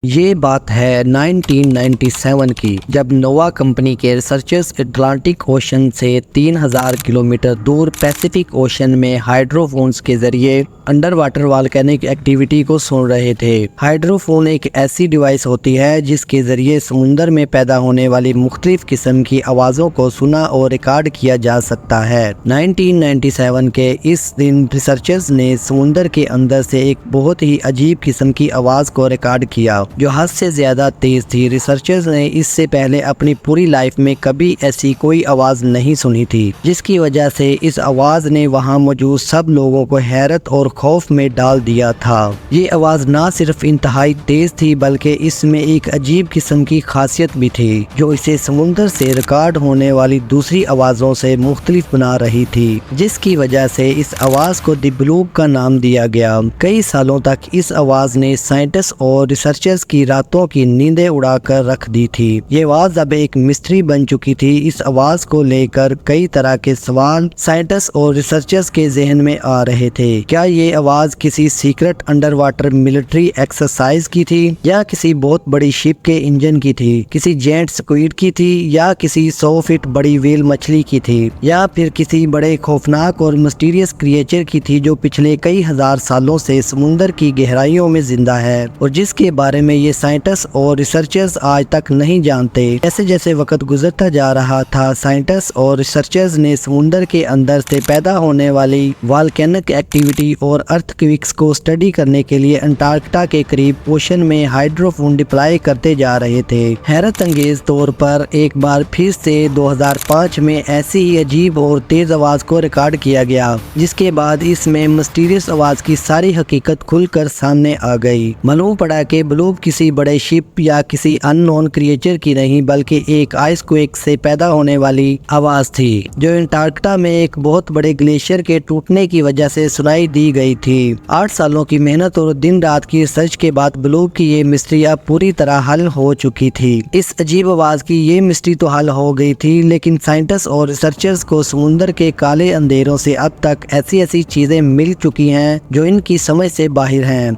یہ بات ہے 1997 کی، جب نووا کمپنی کے ریسرچرز اٹلانٹک اوشن سے 3000 کلومیٹر دور پیسیفک اوشن میں ہائیڈروفونز کے ذریعے انڈر واٹر والکینک ایکٹیویٹی کو سن رہے تھے۔ ہائیڈروفون ایک ایسی ڈیوائس ہوتی ہے جس کے ذریعے سمندر میں پیدا ہونے والی مختلف قسم کی آوازوں کو سنا اور ریکارڈ کیا جا سکتا ہے۔ 1997 کے اس دن ریسرچرز نے سمندر کے اندر سے ایک بہت ہی عجیب قسم کی آواز کو ریکارڈ کیا جو حد سے زیادہ تیز تھی۔ ریسرچرز نے اس سے پہلے اپنی پوری لائف میں کبھی ایسی کوئی آواز نہیں سنی تھی، جس کی وجہ سے اس آواز نے وہاں موجود سب لوگوں کو حیرت اور خوف میں ڈال دیا تھا۔ یہ آواز نہ صرف انتہائی تیز تھی بلکہ اس میں ایک عجیب قسم کی خاصیت بھی تھی جو اسے سمندر سے ریکارڈ ہونے والی دوسری آوازوں سے مختلف بنا رہی تھی، جس کی وجہ سے اس آواز کو دی بلوپ کا نام دیا گیا۔ کئی سالوں تک اس آواز نے سائنٹسٹ اور ریسرچرز کی راتوں کی نیندیں اڑا کر رکھ دی تھی۔ یہ آواز اب ایک مسٹری بن چکی تھی۔ اس آواز کو لے کر کئی طرح کے سوال سائنٹسٹ اور ریسرچرز کے ذہن میں آ رہے تھے۔ کیا یہ آواز کسی secret under water military exercise کی تھی، یا کسی بہت بڑی شپ کے انجن کی تھی، کسی جینٹ سکویڈ کی تھی، یا کسی 100 فٹ بڑی ویل مچھلی کی تھی، یا پھر کسی بڑے خوفناک اور مسٹیریس کریچر کی تھی جو پچھلے کئی ہزار سالوں سے سمندر کی گہرائیوں میں زندہ ہے اور جس کے بارے میں یہ سائنٹسٹ اور ریسرچرز آج تک نہیں جانتے۔ جیسے جیسے وقت گزرتا جا رہا تھا، سائنٹسٹ اور ریسرچرز نے سمندر کے اندر سے پیدا ہونے والی والکینک ایکٹیویٹی اور ارتھ کویکس کو اسٹڈی کرنے کے لیے انٹارکٹا کے قریب اوشن میں ہائیڈروفون ڈپلائی کرتے جا رہے تھے۔ حیرت انگیز طور پر ایک بار پھر سے 2005 میں ایسی ہی عجیب اور تیز آواز کو ریکارڈ کیا گیا، جس کے بعد اس میں مسٹیریس آواز کی ساری حقیقت کھل کر سامنے آ گئی۔ معلوم پڑا کہ بلوپ کسی بڑے شپ یا کسی ان نون کریچر کی نہیں بلکہ ایک آئس کویک سے پیدا ہونے والی آواز تھی جو انٹارکٹا میں ایک بہت بڑے گلیشیئر کے ٹوٹنے کی وجہ سے سنائی دی گئی تھی۔ 8 سالوں کی محنت اور دن رات کی ریسرچ کے بعد بلوپ کی یہ مسٹری اب پوری طرح حل ہو چکی تھی۔ اس عجیب آواز کی یہ مسٹری تو حل ہو گئی تھی، لیکن سائنٹسٹ اور ریسرچرز کو سمندر کے کالے اندھیروں سے اب تک ایسی چیزیں مل چکی ہیں جو ان کی سمجھ سے باہر ہیں۔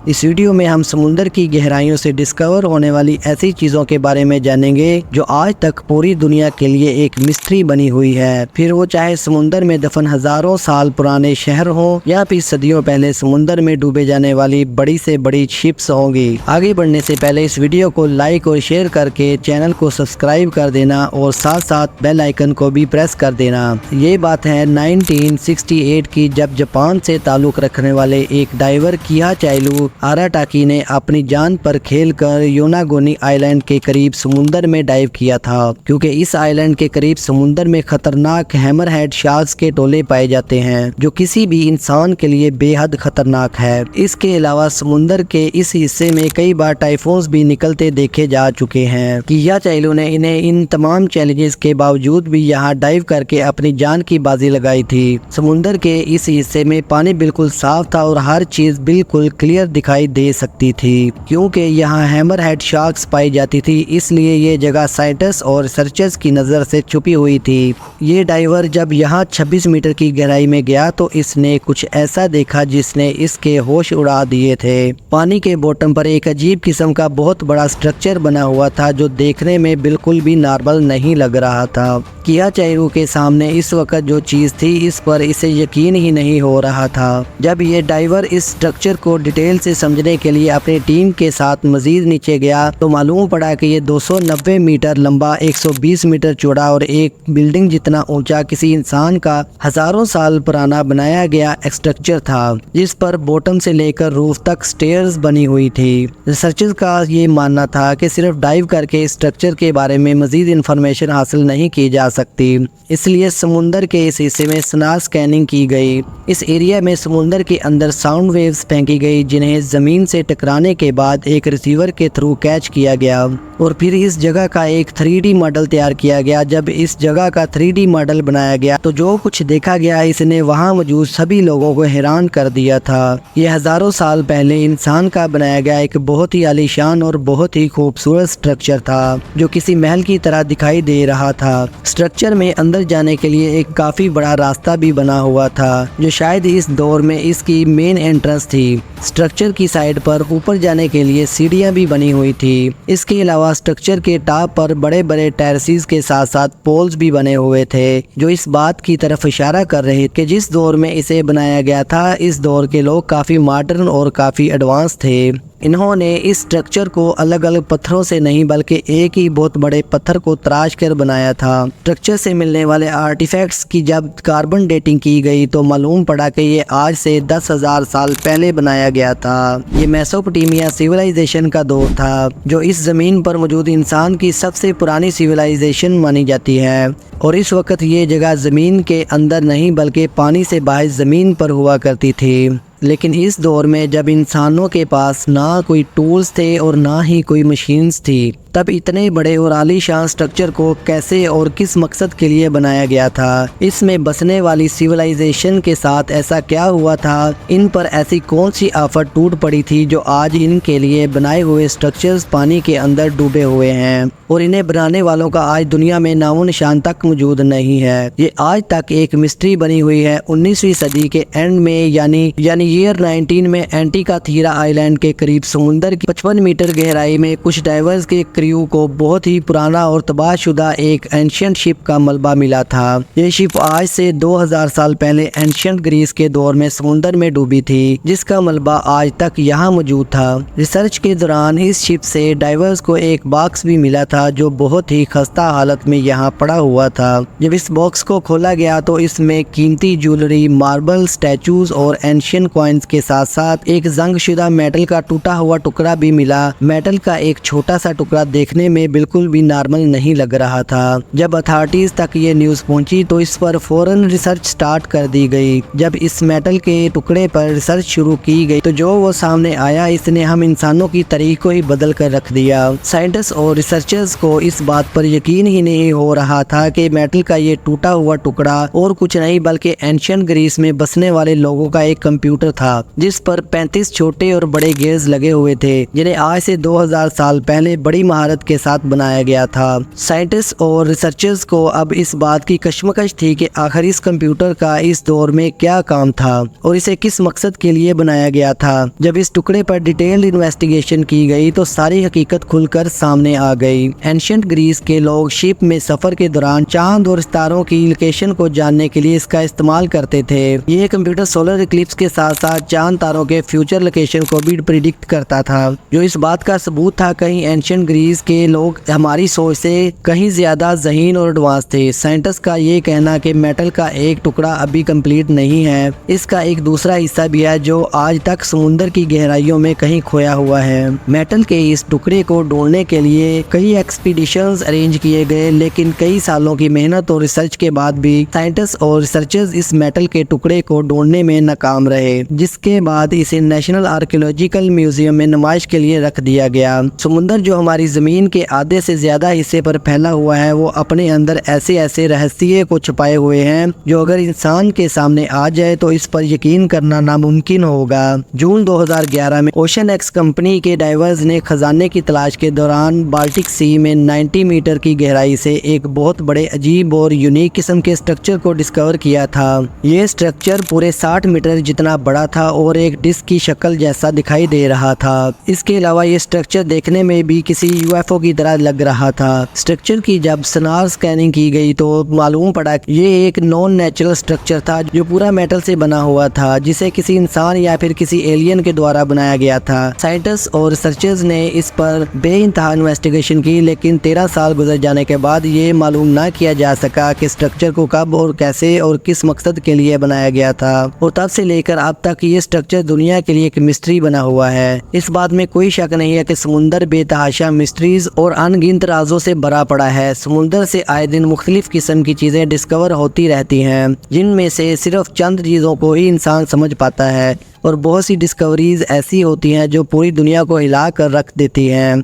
اس ویڈیو میں ہم سمندر کی گہرائیوں سے ڈسکور ہونے والی ایسی چیزوں کے بارے میں جانیں گے جو آج تک پوری دنیا کے لیے ایک مسٹری بنی ہوئی ہے، پھر وہ چاہے سمندر میں دفن ہزاروں سال پرانے شہر ہوں یا پھر صدیوں پہلے سمندر میں ڈوبے جانے والی بڑی سے بڑی شپس ہوں گی۔ آگے بڑھنے سے پہلے اس ویڈیو کو لائک اور شیئر کر کے چینل کو سبسکرائب کر دینا اور ساتھ ساتھ بیل آئیکن کو بھی پریس کر دینا۔ یہ بات ہے 1968 کی، جب جاپان سے تعلق رکھنے والے ایک ڈائیور کیا چائلو آراٹاکی نے اپنی جان پر کھیل کر یوناگونی آئی لینڈ کے قریب سمندر میں ڈائیو کیا تھا، کیونکہ اس آئی لینڈ کے قریب سمندر میں خطرناک ہیمر ہیڈ شارکس کے ٹولے پائے جاتے ہیں جو کسی بھی انسان کے لیے بے حد خطرناک ہے۔ اس کے علاوہ سمندر کے اس حصے میں کئی بار ٹائفونز بھی نکلتے دیکھے جا چکے ہیں۔ کیا چائلو نے انہیں ان تمام چیلنجز کے باوجود بھی یہاں ڈائیو کر کے اپنی جان کی بازی لگائی تھی۔ سمندر کے اس حصے میں پانی بالکل صاف تھا اور ہر چیز بالکل کلیئر دکھائی دے سکتی تھی۔ کیونکہ یہاں ہیمر ہیڈ شارکس پائی جاتی تھی، اس لیے یہ جگہ سائنٹسٹ اور ریسرچرز کی نظر سے چھپی ہوئی تھی۔ یہ ڈائیور جب یہاں 26 میٹر کی گہرائی میں گیا تو اس نے کچھ ایسا دیکھا جس نے اس کے ہوش اڑا دیے تھے۔ پانی کے باٹم پر ایک عجیب قسم کا بہت بڑا سٹرکچر بنا ہوا تھا جو دیکھنے میں بالکل بھی نارمل نہیں لگ رہا تھا۔ کیا چائرو کے سامنے اس وقت جو چیز تھی اس پر اسے یقین ہی نہیں ہو رہا تھا۔ جب یہ ڈائیور اس سٹرکچر کو ڈیٹیل سے سمجھنے کے لیے اپنی ٹیم کے ساتھ مزید نیچے گیا تو معلوم پڑا کہ یہ 290 میٹر لمبا، 120 میٹر چوڑا اور ایک بلڈنگ جتنا اونچا کسی انسان کا ہزاروں سال پرانا بنایا گیا اسٹرکچر تھا، جس پر باٹم سے لے کر روف تک سٹیئرز بنی ہوئی تھی۔ ریسرچرز کا یہ ماننا تھا کہ صرف ڈائیو کر کے اسٹرکچر کے بارے میں مزید انفارمیشن حاصل نہیں کی جا سکتی، اس لیے سمندر کے اس حصے میں سونار سکیننگ کی گئی۔ اس ایریا میں سمندر کے اندر ساؤنڈ ویوز پھینکی گئی جنہیں زمین سے ٹکرانے کے بعد ایک ریسیور کے تھرو کیچ کیا گیا اور پھر اس جگہ کا ایک 3D ماڈل تیار کیا گیا۔ جب اس جگہ کا 3D ماڈل بنایا گیا تو جو کچھ دیکھا گیا اس نے وہاں موجود سبھی لوگوں کو حیران کر دیا تھا۔ یہ ہزاروں سال پہلے انسان کا بنایا گیا ایک بہت ہی عالیشان اور بہت ہی خوبصورت سٹرکچر تھا جو کسی محل کی طرح دکھائی دے رہا تھا۔ سٹرکچر میں اندر جانے کے لیے ایک کافی بڑا راستہ بھی بنا ہوا تھا جو شاید اس دور میں اس کی مین انٹرنس تھی۔ سٹرکچر کی سائڈ پر اوپر جانے کے لیے سیڑھیاں بھی بنی ہوئی تھی۔ اس کے علاوہ اسٹرکچر کے ٹاپ پر بڑے بڑے ٹیرسز کے ساتھ ساتھ پولز بھی بنے ہوئے تھے، جو اس بات کی طرف اشارہ کر رہے کہ جس دور میں اسے بنایا گیا تھا اس دور کے لوگ کافی ماڈرن اور کافی ایڈوانس تھے۔ انہوں نے اس اسٹرکچر کو الگ الگ پتھروں سے نہیں بلکہ ایک ہی بہت بڑے پتھر کو تراش کر بنایا تھا۔ اسٹرکچر سے ملنے والے آرٹیفیکٹس کی جب کاربن ڈیٹنگ کی گئی تو معلوم پڑا کہ یہ آج سے 10,000 سال پہلے بنایا گیا تھا۔ یہ میسوپوٹیمیا سیولائزیشن کا دور تھا، جو اس زمین پر موجود انسان کی سب سے پرانی سیولائزیشن مانی جاتی ہے، اور اس وقت یہ جگہ زمین کے اندر نہیں بلکہ پانی سے باہر زمین پر ہوا کرتی تھی۔ لیکن اس دور میں جب انسانوں کے پاس نہ کوئی ٹولز تھے اور نہ ہی کوئی مشینز تھی، تب اتنے بڑے اور عالی شان سٹرکچر کو کیسے اور کس مقصد کے لیے بنایا گیا تھا؟ اس میں بسنے والی سیولائزیشن کے ساتھ ایسا کیا ہوا تھا؟ ان پر ایسی کون سی آفت ٹوٹ پڑی تھی جو آج ان کے لیے بنائے ہوئے سٹرکچرز پانی کے اندر ڈوبے ہوئے ہیں اور انہیں بنانے والوں کا آج دنیا میں نام و نشان تک موجود نہیں ہے؟ یہ آج تک ایک مسٹری بنی ہوئی ہے۔ 19ویں صدی کے اینڈ میں یعنی ایئر 19 میں اینٹیکا تھیرا آئی لینڈ کے قریب سمندر کی 55 میٹر گہرائی میں کچھ ڈائیورز کے کریو کو بہت ہی پرانا اور تباہ شدہ ایک اینشینٹ شپ کا ملبہ ملا تھا۔ یہ شپ آج سے 2000 سال پہلے اینشینٹ گریس کے دور میں سمندر میں ڈوبی تھی، جس کا ملبہ آج تک یہاں موجود تھا۔ ریسرچ کے دوران اس شپ سے ڈائیورز کو ایک باکس بھی ملا تھا جو بہت ہی خستہ حالت میں یہاں پڑا ہوا تھا۔ جب اس باکس کو کھولا گیا تو اس میں قیمتی جولری، ماربل، سٹیچوز اور اینشینٹ کوائنز کے ساتھ ساتھ ایک زنگ شدہ میٹل کا ٹوٹا ہوا ٹکڑا بھی ملا۔ میٹل کا ایک چھوٹا سا ٹکڑا دیکھنے میں بالکل بھی نارمل نہیں لگ رہا تھا۔ جب اتھارٹیز تک یہ نیوز پہنچی تو اس پر فوراً ریسرچ سٹارٹ کر دی گئی۔ جب اس میٹل کے ٹکڑے پر ریسرچ شروع کی گئی تو جو وہ سامنے آیا اس نے ہم انسانوں کی تاریخ کو ہی بدل کر رکھ دیا۔ سائنٹسٹ اور ریسرچرز کو اس بات پر یقین ہی نہیں ہو رہا تھا کہ میٹل کا یہ ٹوٹا ہوا ٹکڑا اور کچھ نہیں بلکہ اینشینٹ گریس میں بسنے والے لوگوں کا ایک کمپیوٹر تھا، جس پر 35 چھوٹے اور بڑے گیئرز لگے ہوئے تھے، جنہیں آج سے 2000 سال پہلے بڑی مہارت کے ساتھ بنایا گیا تھا۔ سائنٹسٹ اور ریسرچرز کو اب اس بات کی کشمکش تھی کہ آخر اس کمپیوٹر کا اس دور میں کیا کام تھا اور اسے کس مقصد کے لیے بنایا گیا تھا۔ جب اس ٹکڑے پر ڈیٹیل انویسٹیگیشن کی گئی تو ساری حقیقت کھل کر سامنے آ گئی۔ اینشینٹ گریس کے لوگ شپ میں سفر کے دوران چاند اور ستاروں کی لوکیشن کو جاننے کے لیے اس کا استعمال کرتے تھے۔ یہ کمپیوٹر سولر ایکلپس کے ساتھ ساتھ چاند تاروں کے فیوچر لوکیشن کو بھی پریڈکٹ کرتا تھا، جو اس بات کا ثبوت تھا کہیں اینشینٹ گریس کے لوگ ہماری سوچ سے کہیں زیادہ ذہین اور ایڈوانس تھے۔ سائنٹسٹ کا یہ کہنا کہ میٹل کا ایک ٹکڑا ابھی کمپلیٹ نہیں ہے، اس کا ایک دوسرا حصہ بھی ہے جو آج تک سمندر کی گہرائیوں میں کہیں کھویا ہوا ہے۔ میٹل کے اس ٹکڑے کو ڈھونڈنے کے لیے کئی ایکسپیڈیشنز ارینج کیے گئے، لیکن کئی سالوں کی محنت اور ریسرچ کے بعد بھی سائنٹسٹ اور ریسرچرز اس میٹل کے ٹکڑے کو ڈھونڈنے میں ناکام رہے، جس کے بعد اسے نیشنل آرکیولوجیکل میوزیم میں نمائش کے لیے رکھ دیا گیا۔ سمندر جو ہماری زمین کے آدھے سے زیادہ حصے پر پھیلا ہوا ہے، وہ اپنے اندر ایسے رہسیے کو چھپائے ہوئے ہیں جو اگر انسان کے سامنے آ جائے تو اس پر یقین کرنا ناممکن ہوگا۔ جون 2011 میں اوشن ایکس کمپنی کے ڈائیورز نے خزانے کی تلاش کے دوران بالٹک سی میں 90 میٹر کی گہرائی سے ایک بہت بڑے عجیب اور یونیک قسم کے سٹرکچر کو ڈسکور کیا تھا۔ یہ سٹرکچر پورے 60 میٹر جتنا بڑا تھا اور ایک ڈسک کی شکل جیسا دکھائی دے رہا تھا۔ اس کے علاوہ یہ سٹرکچر دیکھنے میں بھی کسی UFO کی طرح لگ رہا تھا۔ سٹرکچر کی جب سونار سکیننگ کی گئی تو معلوم پڑا کہ یہ ایک نان نیچرل سٹرکچر تھا جو پورا میٹل سے بنا ہوا تھا، جسے کسی انسان یا پھر کسی ایلین کے دوارا بنایا گیا تھا۔ سائنٹسٹ اور ریسرچرز نے اس پر بے انتہا انویسٹیگیشن کی، لیکن 13 سال گزر جانے کے بعد یہ معلوم نہ کیا جا سکا کہ سٹرکچر کو کب اور کیسے اور کس مقصد کے لیے بنایا گیا تھا، اور تب سے لے کر اب تک یہ سٹرکچر دنیا کے لیے ایک مسٹری بنا ہوا ہے۔ اس بات میں کوئی شک نہیں ہے کہ سمندر بے تحاشا مسٹریز اور ان گنت رازوں سے بھرا پڑا ہے۔ سمندر سے آئے دن مختلف قسم کی چیزیں ڈسکور ہوتی رہتی ہیں، جن میں سے صرف چند چیزوں کو ہی انسان سمجھ پاتا ہے، اور بہت سی ڈسکوریز ایسی ہوتی ہیں جو پوری دنیا کو ہلا کر رکھ دیتی ہیں۔